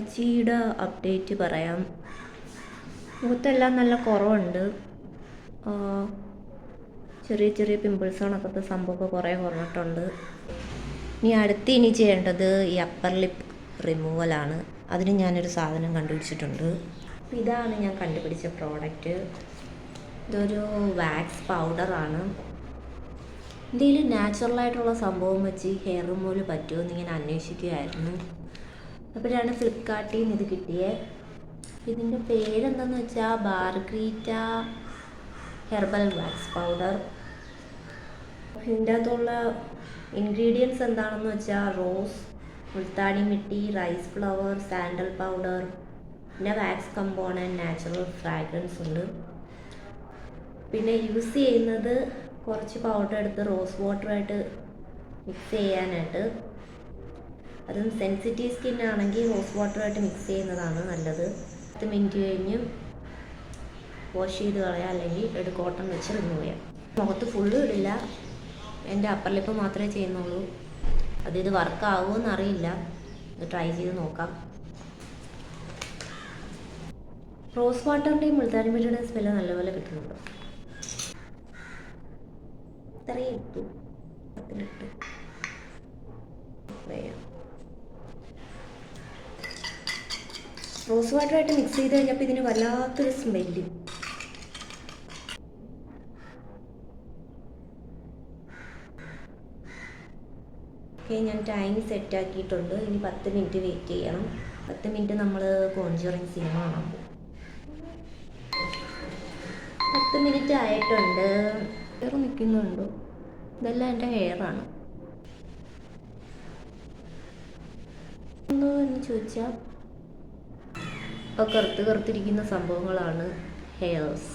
മച്ചിയുടെ update പറയാം. മുഖത്തെല്ലാം നല്ല കുറവുണ്ട്. ചെറിയ ചെറിയ പിമ്പിൾസുകളൊക്കെ സംഭവമൊക്കെ കുറേ കുറഞ്ഞിട്ടുണ്ട്. ഇനി ചെയ്യേണ്ടത് ഈ അപ്പർ ലിപ്പ് റിമൂവലാണ്. അതിന് ഞാനൊരു സാധനം കണ്ടുപിടിച്ചിട്ടുണ്ട്. ഇതാണ് ഞാൻ കണ്ടുപിടിച്ച പ്രോഡക്റ്റ്. ഇതൊരു വാക്സ് പൗഡറാണ്. ഇന്ത്യയിൽ നാച്ചുറലായിട്ടുള്ള സംഭവം വെച്ച് ഹെയർ റിമൂവൽ പറ്റുമോ എന്നിങ്ങനെ അന്വേഷിക്കുകയായിരുന്നു. അപ്പോഴാണ് ഫ്ലിപ്കാർട്ടിൽ നിന്ന് ഇത് കിട്ടിയത്. ഇതിൻ്റെ പേരെന്താണെന്ന് വെച്ചാൽ ബാർഗ്രീറ്റ ഹെർബൽ വാക്സ് പൗഡർ. ഇതിൻ്റെ അകത്തുള്ള ഇൻഗ്രീഡിയൻസ് എന്താണെന്ന് വെച്ചാൽ rose, Multani mitti, rice flour, sandal powder, പിന്നെ വാക്സ് കമ്പോണൻറ്റ്, നാച്ചുറൽ ഫ്രാഗ്രൻസ് ഉണ്ട്. പിന്നെ യൂസ് ചെയ്യുന്നത് കുറച്ച് പൗഡർ എടുത്ത് റോസ് വാട്ടറായിട്ട് മിക്സ് ചെയ്യാനായിട്ട്. അതും സെൻസിറ്റീവ് സ്കിന്നാണെങ്കിൽ റോസ് വാട്ടറായിട്ട് മിക്സ് ചെയ്യുന്നതാണ് നല്ലത്. 10 മിനിറ്റ് കഴിഞ്ഞ് വാഷ് ചെയ്ത് കളയാം, അല്ലെങ്കിൽ കോട്ടൺ വെച്ച് റിമൂവ് ചെയ്യാം. മുഖത്ത് ഫുള്ളും ഇടില്ല, എൻ്റെ അപ്പർ ലിപ്പ് മാത്രമേ ചെയ്യുന്നുള്ളൂ. ഇത് വർക്കാവുമോ എന്നറിയില്ല, ഇത് ട്രൈ ചെയ്ത് നോക്കാം. റോസ് വാട്ടറിൻ്റെയും മുൾത്താനി മിട്ടിയുടെയും സ്മെല്ല് നല്ലപോലെ കിട്ടുന്നുണ്ട്. ഇത്രയും ഇട്ടു, അതിലിട്ട് റോസ് വാട്ടറായിട്ട് മിക്സ് ചെയ്ത് കഴിഞ്ഞപ്പോൾ ഇതിന് വല്ലാത്തൊരു സ്മെല്ല്. ഞാൻ ടൈം സെറ്റാക്കിയിട്ടുണ്ട്. ഇനി 10 മിനിറ്റ് വെയിറ്റ് ചെയ്യണം. 10 മിനിറ്റ് നമ്മൾ കോൺജറിങ് സിനിമ കാണാൻ പോകും. 10 മിനിറ്റ് ആയിട്ടുണ്ട്. ഹെയർ നിൽക്കുന്നുണ്ടോ? ഇതെല്ലാം എൻ്റെ ഹെയറാണ്. എന്ന് ചോദിച്ചാൽ ഇപ്പോൾ കറുത്തിരിക്കുന്ന സംഭവങ്ങളാണ് ഹെയർസ്.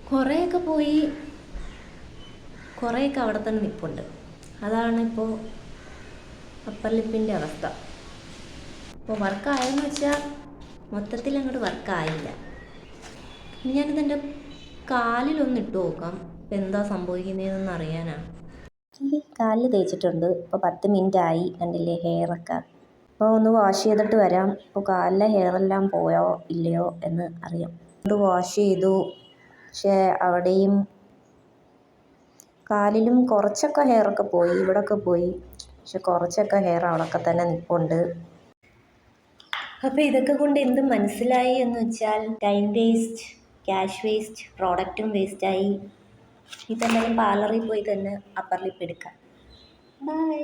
കുറേയൊക്കെ പോയി, കുറേയൊക്കെ അവിടെ തന്നെ നിൽപ്പുണ്ട്. അതാണ് ഇപ്പോൾ അപ്പർ ലിപ്പിൻ്റെ അവസ്ഥ. ഇപ്പോൾ വർക്കായെന്ന് വെച്ചാൽ മൊത്തത്തിൽ അങ്ങോട്ട് വർക്കായില്ല. ഇനി ഞാനിതെൻ്റെ കാലിലൊന്ന് ഇട്ട് നോക്കാം, ഇപ്പം എന്താ സംഭവിക്കുന്നതെന്ന് അറിയാനാണ്. കാലിൽ തേച്ചിട്ടുണ്ട്. ഇപ്പോൾ 10 മിനിറ്റ് ആയി. കണ്ടില്ലേ ഹെയറൊക്കെ. അപ്പോൾ ഒന്ന് വാഷ് ചെയ്തിട്ട് വരാം. ഇപ്പോൾ കാലിലെ ഹെയറെല്ലാം പോയോ ഇല്ലയോ എന്ന് അറിയാം. അത് വാഷ് ചെയ്തു, പക്ഷേ അവിടെയും കാലിലും കുറച്ചൊക്കെ ഹെയറൊക്കെ പോയി, ഇവിടെയൊക്കെ പോയി. പക്ഷെ കുറച്ചൊക്കെ ഹെയർ അവിടെയൊക്കെ തന്നെ നിൽപ്പുണ്ട്. അപ്പോൾ ഇതൊക്കെ കൊണ്ട് എന്ത് മനസ്സിലായി എന്ന് വെച്ചാൽ ടൈം വേസ്റ്റ്, ക്യാഷ് വേസ്റ്റ്, പ്രോഡക്റ്റും വേസ്റ്റായി. ഇതെന്തായാലും പാർലറിൽ പോയി തന്നെ അപ്പർ ലിപ്പ് എടുക്കാം. ബൈ.